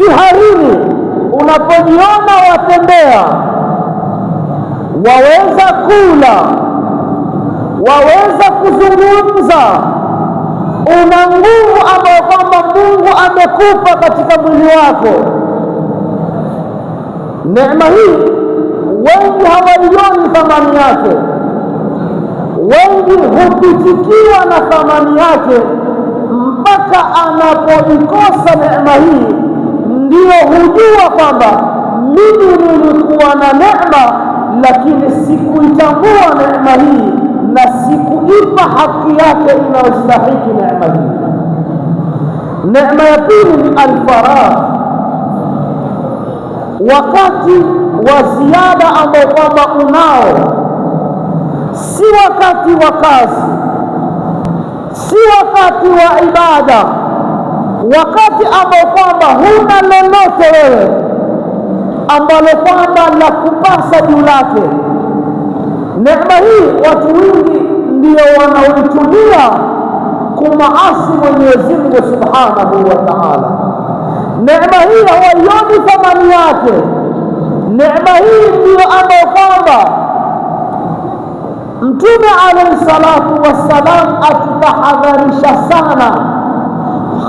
shiharini, unapojiona watembea, waweza kula, waweza kuzungumza, una nguvu ambayo kwamba Mungu amekupa katika mwili wako. Neema hii wengi hawaioni thamani yake, wengi hupitikiwa na thamani yake mpaka anapoikosa neema hii, ndiyo hujua kwamba mimi nilikuwa na neema, lakini sikuitambua neema hii na sikuipa haki yake inayostahiki neema hii. Neema ya pili ni alfaragh, wakati wa ziada ambao kwamba unao, si wakati wa kazi, si wakati wa ibada, wakati ambao kwamba huna lolote wewe ambalo kwamba la kupasa juu lake. Neema hii watu wengi ndio wanaoitumia kumaasi Mwenyezi Mungu Subhanahu wa Ta'ala. Neema hii hawaioni thamani yake. Neema hii ndiyo ambayo kwamba Mtume alayhi salatu wassalam atutahadharisha sana,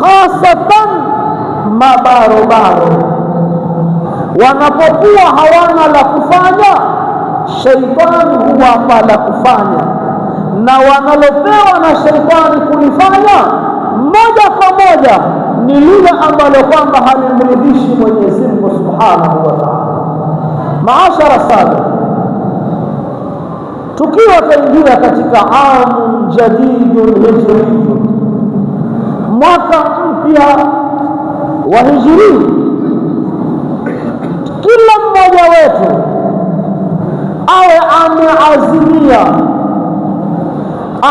hasatan mabarobaro wanapokuwa hawana la kufanya, shaitani huwapa la kufanya, na wanalopewa na shaitani kulifanya moja kwa moja ni lile ambalo kwamba halimridhishi Mwenyezi Mungu Subhanahu wa Ta'ala. Maashara sada, tukiwa tuingia katika amu jadidul hijri, mwaka mpya wa hijri, kila mmoja wetu awe ameazimia,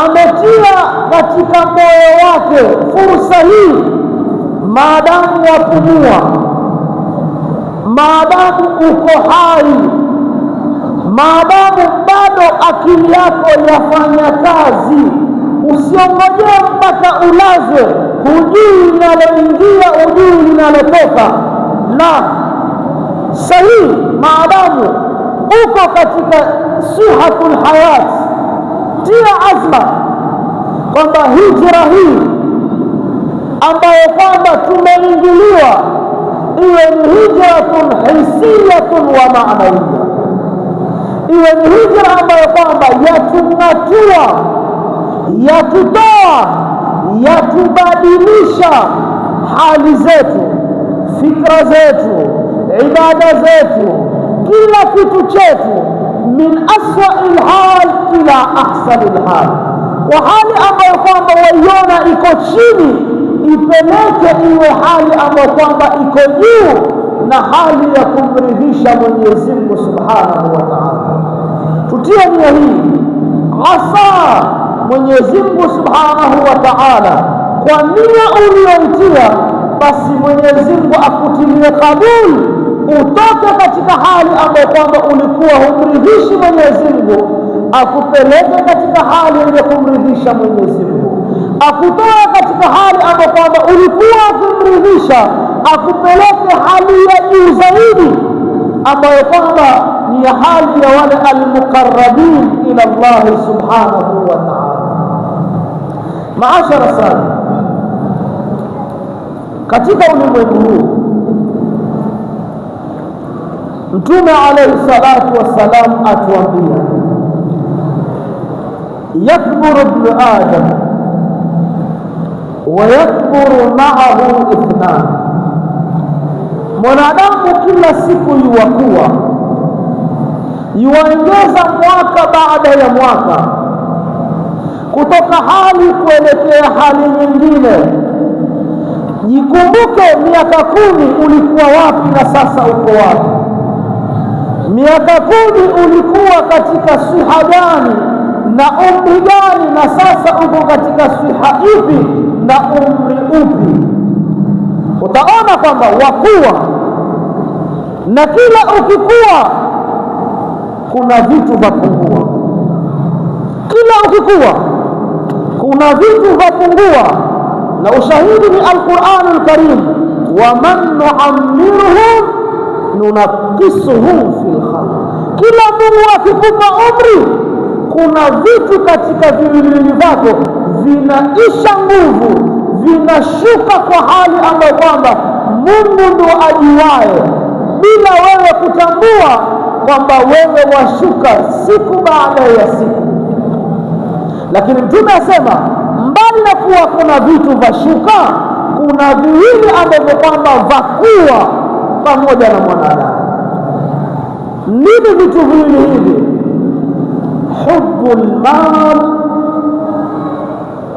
ametia katika moyo wake fursa hii, maadamu wapumua, maadamu uko hai, maadamu bado akili yako yafanya kazi, usiongojee mpaka ulazwe, hujui linaloingia, hujui linalotoka. Na sahihi, maadamu uko katika sihatul hayat, tia azma kwamba hijra hii ambayo kwamba tumeingiliwa iwe ni hijratun hisiyatun wa ma'nawiyya, iwe ni hijra ambayo kwamba yatung'atua, yatutoa, yatubadilisha hali zetu, fikra zetu, ibada zetu, kila kitu chetu, min aswa'il hal ila ahsanil hal. Kwa hali ambayo kwamba waiona iko chini, ipeleke iwe hali ambayo kwamba iko juu, na hali ya kumridhisha Mwenyezi Mungu Subhanahu wa Ta'ala. Tutie nia hii, asa Mwenyezi Mungu Subhanahu wa Ta'ala kwa nia uliyoitia, basi Mwenyezi Mungu akutilie kabuli, utoke katika hali ambayo kwamba ulikuwa humridhishi Mwenyezi Mungu, akupeleke katika hali ya kumridhisha Mwenyezi Mungu, akutoa katika hali ambayo kwamba ulikuwa ukimridhisha, akupeleke hali ya juu zaidi ambayo kwamba ni hali ya wale almuqarrabin ila Allah Subhanahu wa Ta'ala. Maashara sana, katika ulimwengu huu Mtume alayhi salatu wassalam atuambia, yakburu ibnu adam wa yakburu ma'ahu ithnan, mwanadamu kila siku yuwakuwa, yuwaongeza mwaka baada ya mwaka, kutoka hali kuelekea hali nyingine. Jikumbuke miaka 10 ulikuwa wapi na sasa uko wapi? Miaka 10 ulikuwa katika siha gani na umri gani, na sasa uko katika siha ipi na umri upi? Utaona kwamba wakuwa, na kila ukikuwa kuna vitu vapungua, kila ukikuwa kuna vitu vapungua. Na ushahidi ni Al-Qur'an Al-Karim wa man nu'ammiruhu nunaqisuhu fil khalq. Kila Mungu akikupa umri, kuna vitu katika viwiliwili vyako vinaisha nguvu, vinashuka kwa hali ambayo kwamba Mungu ndo ajuaye, bila wewe kutambua kwamba wewe washuka siku baada ya siku. Lakini Mtume asema mbali na kuwa kuna vitu vashuka, kuna viwili ambavyo kwamba vakuwa pamoja na mwanadamu. Nini vitu viwili hivi? Hubbul mal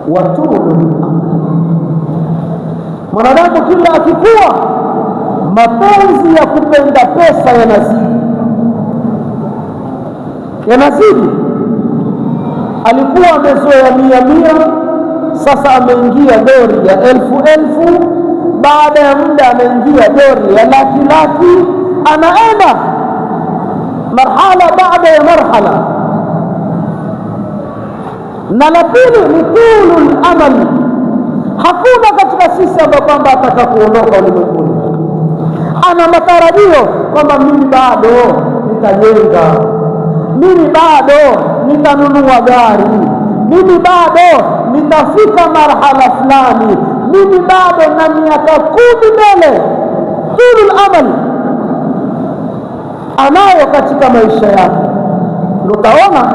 wa tulul amal. Mwanadamu kila akikuwa, mapenzi ya kupenda pesa yanazidi. Alikuwa amezoea 100, sasa ameingia dori ya 1000. Baada ya muda anaingia dori ya laki, anaenda marhala baada ya marhala. Na la pili ni tulul amal. Hakuna katika sisi ambaye kwamba ataka kuondoka ulimwenguni ana matarajio kwamba mimi bado nitajenga, mimi bado nitanunua gari, mimi bado nitafika marhala fulani, mimi bado na miaka 10 mbele. Tulul amal anayo katika maisha yake. Utaona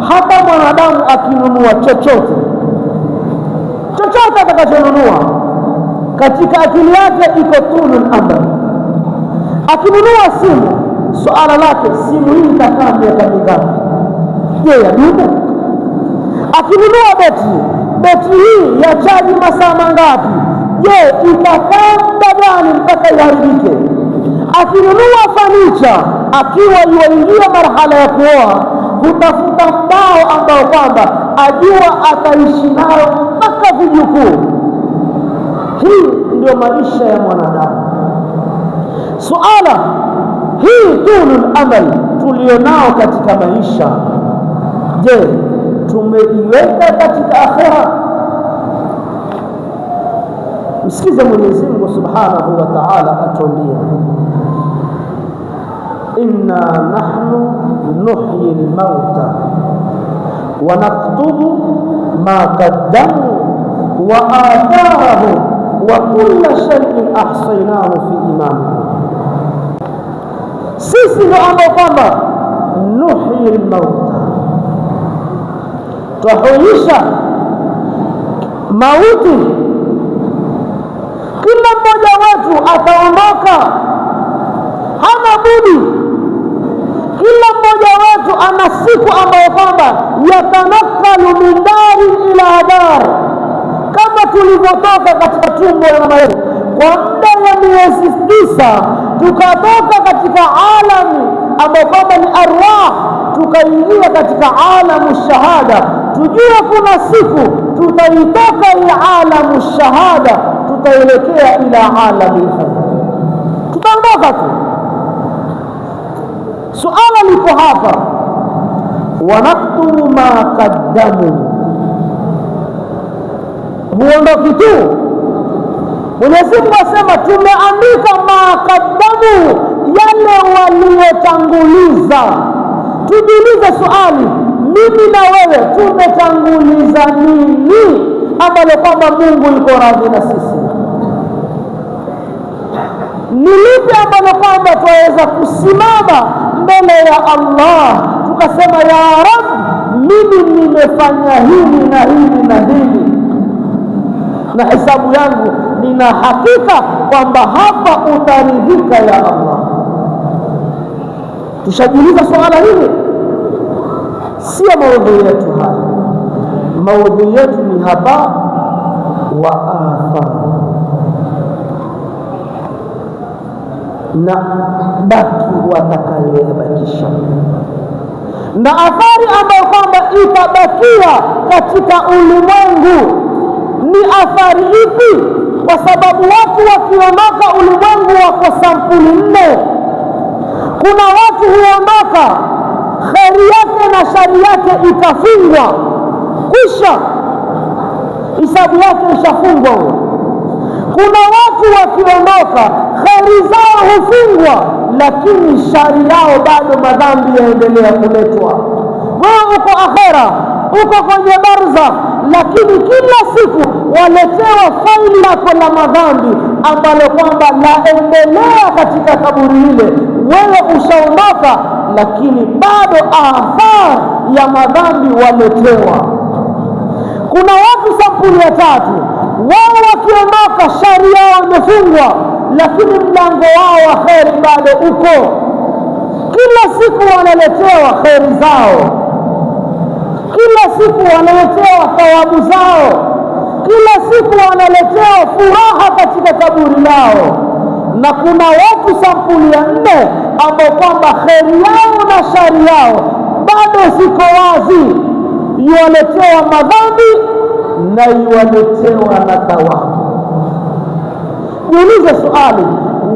hata mwanadamu akinunua chochote atakachonunua, katika akili yake iko tulul amal. Akinunua simu, suala lake, simu hii itakaa miaka mingapi? Je, yadumu? Akinunua betri hii ya chaji masaa mangapi? Je, itakaa muda gani mpaka iharibike? Akinunua fanicha, akiwa yuingia marhala ya kuoa, hutafuta mbao ambao kwamba ajua ataishi nayo mpaka vijukuu. Hii ndio maisha ya mwanadamu. Suala hii tulul amal tulionao katika maisha, je, tumeiweka katika akhera? Msikize Mwenyezi Mungu Subhanahu wa Ta'ala atuambia, inna nahnu nuhyi al-mauta wa naktubu ma qaddamu wa atharahum wa kulla shay'in ahsaynahu fi imam. Sisi ndio ambao kwamba nuhyi al-mauta, twahuisha mauti. Kila mmoja wetu ataondoka, hana budi. Kila mmoja wetu ana siku ambayo kwamba yatanakalu min dari ila dar, kama tulivyotoka katika tumbo la mama yetu kwa muda wa miezi 9, tukatoka katika alamu ambayo kwamba ni arwah, tukaingia katika alamu shahada. Tujue kuna siku tutaitoka ila alamu shahada, tutaelekea ila alamu khair, tutaondoka tu. Suala liko hapa, wanaktubu ma qaddamu. Huondoki tu. Mwenyezi Mungu asema tumeandika ma qaddamu, yale waliotanguliza. Tujiulize swali, mimi na wewe tumetanguliza nini ambalo kwamba Mungu yuko radhi na sisi? Ni lipi ambalo kwamba twaweza kusimama mbele ya Allah tukasema, ya Rabb, mimi nimefanya hili na hili na hili, na hisabu yangu nina hakika kwamba hapa utaridhika ya Allah? Tushajiuliza swala hili? Sio maudhui yetu haya. Maudhui yetu ni haba wa athar, na baki watakayoyabakisha, na athari ambayo kwamba itabakia katika ulimwengu ni athari ipi? Kwa sababu watu wakiondoka ulimwengu wako sampuli 4. Kuna watu huondoka, kheri yake na shari yake ikafungwa, kisha hisabu yake ishafungwa. Kuna watu wakiondoka kheri zao hufungwa, lakini shari yao bado madhambi yaendelea kuletwa. Wewe uko akhera, uko kwenye barzakh, lakini kila siku waletewa faili lako la madhambi ambalo kwamba laendelea katika kaburi ile. Wewe ushaondoka, lakini bado athari ya madhambi waletewa. Kuna watu sampuli ya tatu, wao wakiondoka shari yao imefungwa, lakini mlango wao wa kheri bado uko. Kila siku wanaletewa kheri zao, kila siku wanaletewa thawabu zao, kila siku wanaletewa furaha katika kaburi lao. Na kuna watu sampuli ya nne ambao kwamba kheri yao na shari yao bado ziko wazi, yuwaletewa madhambi na yuwaletewa na thawabu. Jiulize swali,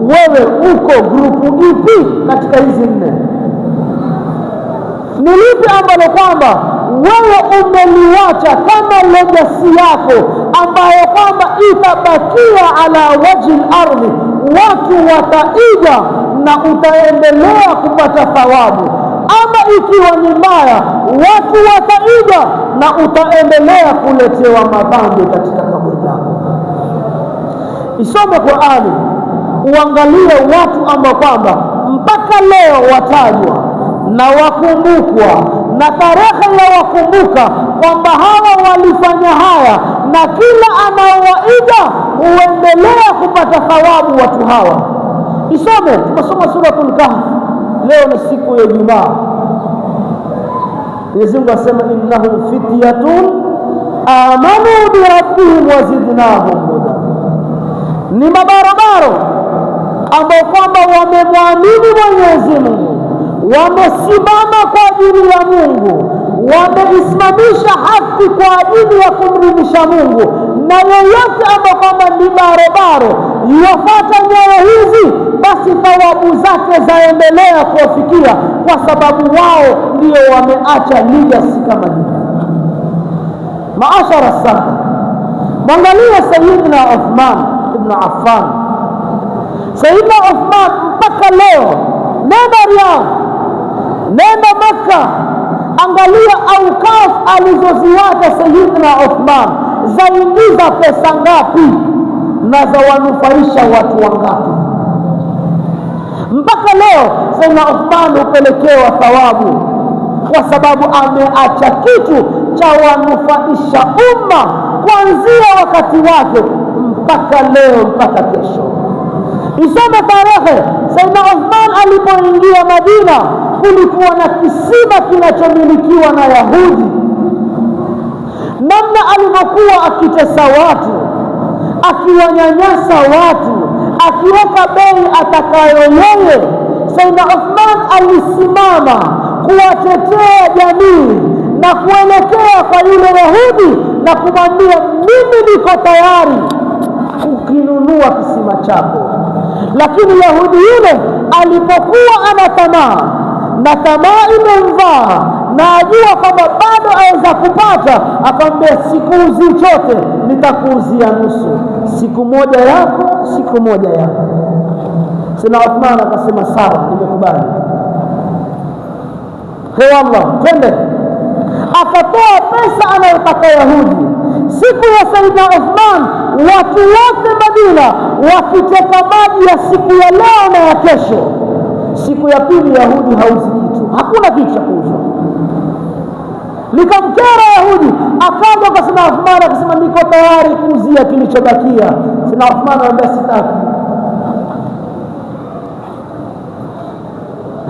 wewe uko grupu ipi katika hizi nne? Ni lipi ambalo kwamba wewe umeliwacha kama legacy yako ambayo kwamba itabakia ala wajhi al-ardhi, watu wataiga na utaendelea kupata thawabu? Ama ikiwa ni mbaya, watu wataiga na utaendelea kuletewa madhambi katika kaburi lako. Isome Qur'ani, uangalie watu ambao kwamba mpaka leo watajwa na wakumbukwa na tarehe ya wakumbuka kwamba hawa walifanya haya, na kila anaowaiga huendelea kupata thawabu watu hawa. Isome, tumesoma suratul Kahf, leo ni siku ya Ijumaa. Mwenyezi Mungu asema innahum fityatun amanu bi rabbihim wazidnahum huda, ni mabarabaro ambao kwamba wamemwamini Mwenyezi Mungu, wamesimama kwa ajili ya Mungu, wameisimamisha haki kwa ajili ya kumridhisha Mungu. Na yeyote ambaye kwamba ni barabara yafuata nyayo hizi, basi thawabu zake zaendelea kuwafikia, kwa sababu wao ndio wameacha legacy kama hii. Maashara sana, mwangalia Sayyidina Uthman ibn Affan. Sayyidina Uthman mpaka leo, nenda Riyadh, nenda Makka, angalia aukaf alizoziwacha Sayyidina Uthman, zaingiza pesa ngapi na za wanufaisha watu wangapi? Mpaka leo Sayyidina Uthman hupelekewa thawabu kwa sababu ameacha kitu cha wanufaisha umma kuanzia wakati wake mpaka leo, mpaka kesho. Isome tarehe Sayyidina Uthman alipoingia Madina, kulikuwa na kisima kinachomilikiwa na Yahudi. Namna alivyokuwa akitesa watu, akiwanyanyasa watu, akiweka bei atakayo yeye, Sayyidina Uthman alisimama kuwatetea jamii na kuelekea kwa yule Yahudi na kumwambia, mimi niko tayari kukinunua kisima chako. Lakini Yahudi yule alipokuwa ana tamaa na tamaa imemvaa na ajua kwamba bado aweza kupata, akamwambia, sikuuzi chote, nitakuuzia nusu, siku moja yako, siku moja yako. Sayyidina Uthman akasema sawa, nimekubali. Kwa Allah, twende. Akatoa pesa anayotaka Yahudi. Siku ya Sayyidina Uthman, watu wote Madina wakiteka maji ya siku ya leo na ya kesho. Siku ya pili Yahudi hauzi kitu, hakuna kitu cha kuuza. Likamkera Yahudi, akaja kwa Sayyidina Uthman akasema, niko tayari kuuzia kilichobakia. Sayyidina Uthman anamwambia, sitaki,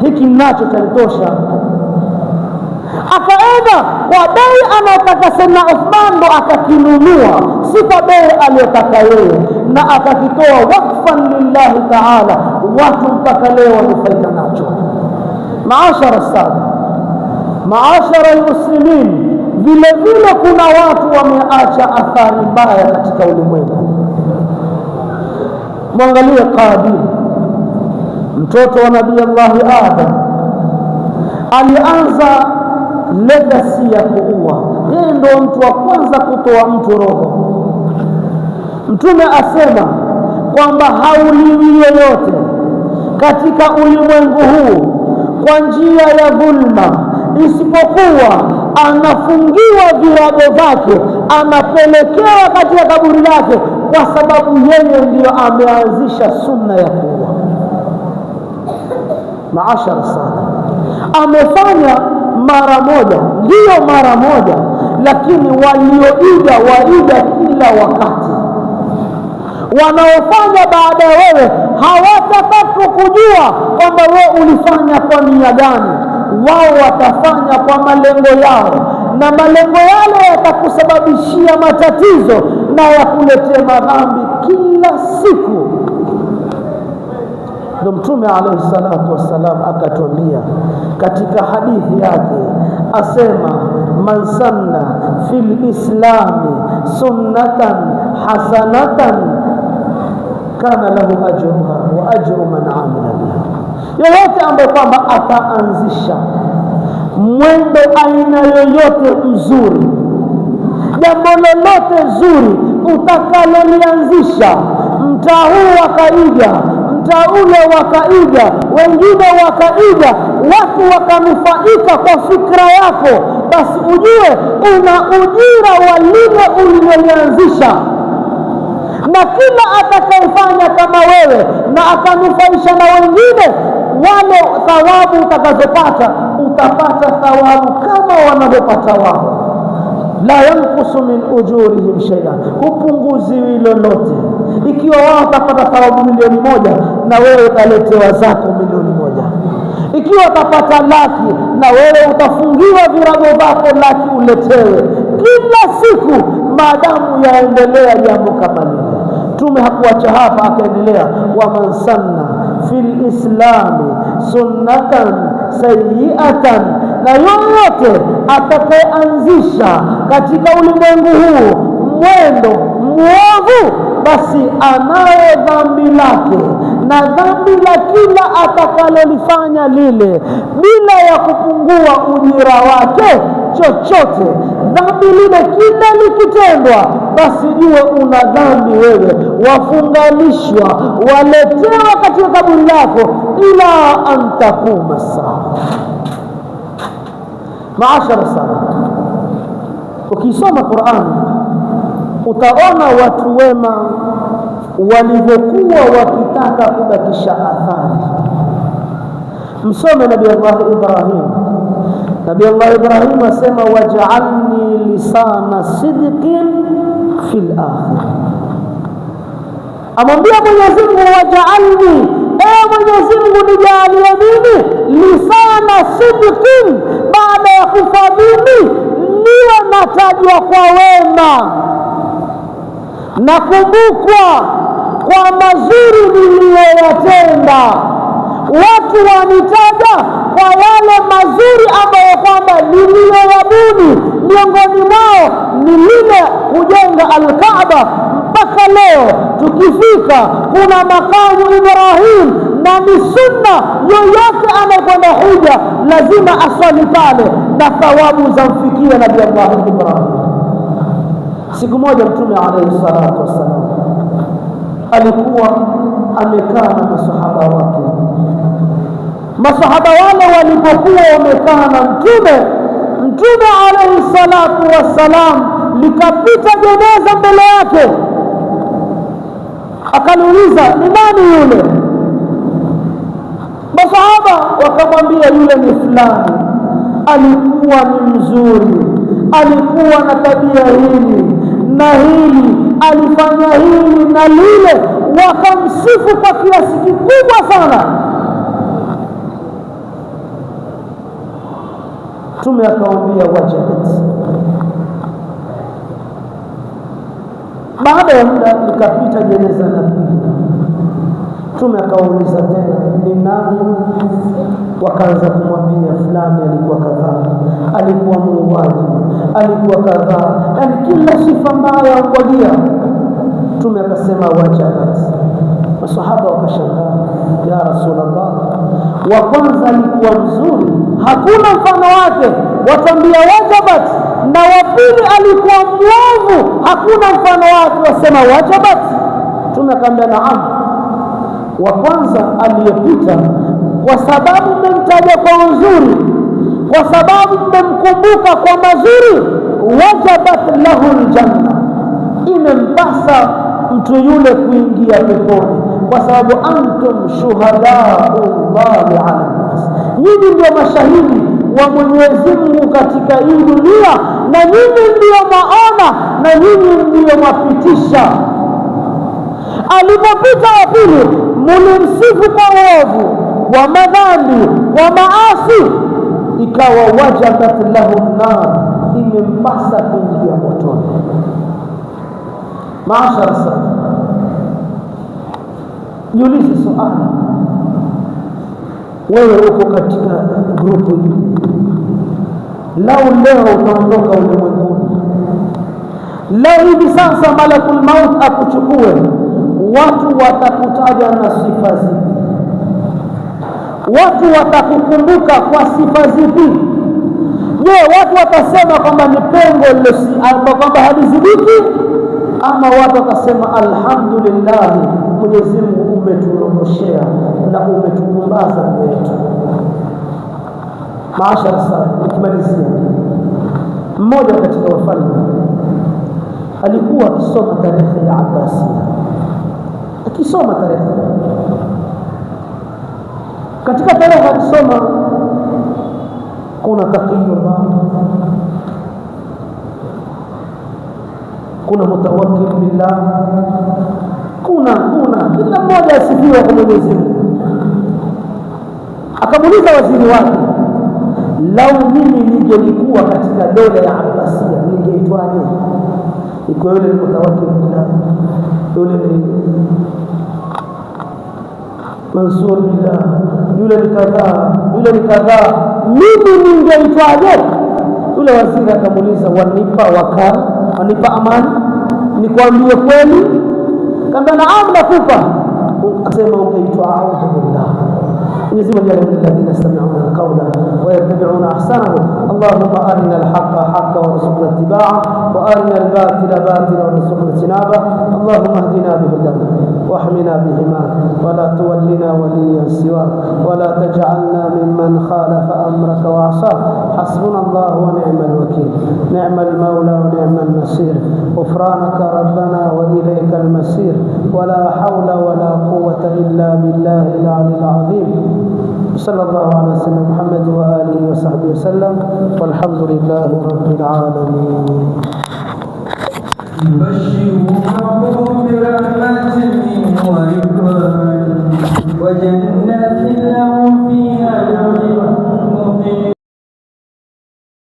hiki nacho chanitosha. Akaenda kwa bei anayotaka Sayyidina Uthman, ndo akakinunua, si kwa bei aliyotaka yeye, na akakitoa wakfan lillahi ta'ala. Watu mpaka leo wanufaika nacho. Maashara sada, maashara almuslimin, vile vile kuna watu wameacha athari mbaya katika ulimwengu. Mwangalie Qabil, mtoto wa Nabii Allah Adam, alianza legacy ya kuua. Yeye ndo mtu wa kwanza kutoa mtu roho. Mtume asema kwamba hauliwi yoyote katika ulimwengu huu kwa njia ya dhulma, isipokuwa anafungiwa virago vyake, anapelekewa katika kaburi lake, kwa sababu yeye ndiyo ameanzisha sunna ya kuua. Maashara sana, amefanya mara moja, ndiyo mara moja, lakini walioiga waiga kila wakati. Wanaofanya baada ya wewe hawatataka kujua kwamba wewe ulifanya kwa nia gani. Wao watafanya kwa malengo yao, na malengo yale yatakusababishia matatizo na yakuletea madhambi kila siku. Ndio Mtume alayhi salatu wassalam akatuambia katika hadithi yake, asema man sanna fil islami sunnatan hasanatan kana lahu ajruha wa ajru man amila biha. Yoyote ambaye kwamba ataanzisha mwendo aina yoyote mzuri, jambo lolote zuri utakalolianzisha, mtaa huu wakaiga, mtaa ule wakaiga, wengine wakaiga, watu wakanufaika kwa fikra yako, basi ujue una ujira wa lile ulilolianzisha. Na kila atakayefanya kama wewe na akanufaisha na wengine, wale thawabu utakazopata, utapata thawabu kama wanavyopata wao. La yankusu min ujurihim shay'an, hupunguziwi lolote. Ikiwa wao watapata thawabu 1,000,000 na wewe utaletewa zako 1,000,000. Ikiwa utapata laki, na wewe utafungiwa virago vako laki uletewe kila siku, maadamu yaendelea jambo kama lile. Mtume hakuacha hapa, akaendelea, wa man sanna fil islami sunnatan sayyi'atan, na yoyote atakayeanzisha katika ulimwengu huu mwendo mwovu, basi anayo dhambi lake na dhambi la kila atakalolifanya lile, bila ya kupungua ujira wake chochote. Dhambi lile kila likitendwa, basi jue una dhambi wewe, wafunganishwa, waletewa katika kaburi lako ila antakuma saa. Maashara sana, ukisoma Qur'an utaona watu wema walivyokuwa wakitaka kubakisha athari. Msome Nabii Allah Ibrahim. Nabii Allah Ibrahim asema, waj'alni lisana sidqin fil akhirah. Amwambia Mwenyezi Mungu, waj'alni, Mwenyezi Mungu nijalie mimi lisana sidqin, baada ya kufa mimi niwe natajwa kwa wema, nakumbukwa kwa mazuri niliyoyatenda, watu wanitaja kwa yale mazuri ambayo kwamba niliyoyabuni. Miongoni mwao ni lile kujenga Al-Kaaba. Mpaka leo tukifika kuna makamu Ibrahim, na ni sunna yoyote anayekwenda hija lazima aswali pale, na thawabu za mfikia Nabii Allah Ibrahim. Siku moja Mtume alayhi salatu wassalam alikuwa amekaa na masahaba wake. Masahaba wale walipokuwa wamekaa na Mtume alayhi salatu wassalam, likapita jeneza mbele yake. Akaniuliza, ni nani yule? Masahaba wakamwambia, yule ni fulani, alikuwa ni mzuri, alikuwa na tabia hili na hili, alifanya hili na lile. Wakamsifu kwa kiasi kikubwa sana. Mtume akawaambia, wajabat. Baada ya muda likapita jeneza la pili. Mtume akawauliza tena, ni nani? Wakaanza kumwambia, fulani alikuwa kadhaa, alikuwa muuaji, alikuwa kadhaa, yani kila sifa mbaya wamwagia. Mtume akasema, wajabat. Masahaba wakashangaa, ya Rasulullah, wa kwanza alikuwa mzuri, hakuna mfano wake, watambia wajabat, na wa pili alikuwa mwovu, hakuna mfano wake, wasema wajabat. Tumekwambia naam, wa kwanza aliyepita, kwa sababu mmemtaja kwa uzuri, kwa sababu mmemkumbuka kwa mazuri, wajabat lahu aljanna, imempasa mtu yule kuingia peponi, kwa sababu antum shuhadaullahi ala nas, nyinyi ndio mashahidi wa Mwenyezi Mungu katika hii dunia, na nyinyi ndio maona, na nyinyi ndio mapitisha. Alipopita wa pili, mulimsifu kwa uovu wa madhambi wa maasi, ikawa wajabat lahu nar, imempasa kuingia motoni. Maashara sana, jiulize swali, wewe uko katika grupu hii, lau leo utaondoka ulimwenguni, leo hivi sasa malakul maut akuchukue, watu watakutaja na sifa zipi? Watu watakukumbuka kwa sifa zipi? Je, watu watasema kwamba ni pengo lile kwamba halizibiki, ama watu watasema alhamdulillah, Mwenyezi Mungu umetuondoshea na umetukumbaza kwetu? Maashara sana, nikimalizia, mmoja katika wafalme alikuwa akisoma tarehe ya Abbasia, akisoma tarehe, katika tarehe akisoma kuna taqiyullah, kuna mutawakkil billah, kuna kila mmoja asifiwa kwa Mwenyezi Mungu. Akamuuliza waziri wake, lau mimi ningelikuwa katika dola ya Abbasia ningeitwaje? Iko yule mutawakkil billah, yule ni Mansur billah, yule ni kadhaa, yule ni kadhaa, mimi ningeitwaje? Yule waziri akamuuliza, wanipa wakala, wanipa amani nikwambie kweli? Kamba naam, nakupa. Akasema ungeitwa a'udhu billah. Mwenyezi Mungu ndiye alladhina yastami'una al-qawla wa yattabi'una ahsanahu. Allahumma arina al-haqqa haqqan warzuqna ittiba'ahu wa arina al-batila batilan warzuqna ijtinabah. Allahumma ihdina bihudaka واحمنا بهما ولا تولنا وليا سواك ولا تجعلنا ممن خالف أمرك وعصاك. حسبنا الله ونعم الوكيل، نعم المولى ونعم النصير. غفرانك ربنا وإليك المسير، ولا حول ولا قوة إلا بالله العلي العظيم. صلى الله على سيدنا محمد وآله وصحبه وسلم، والحمد لله رب العالمين. برحمة ورضوان وجنة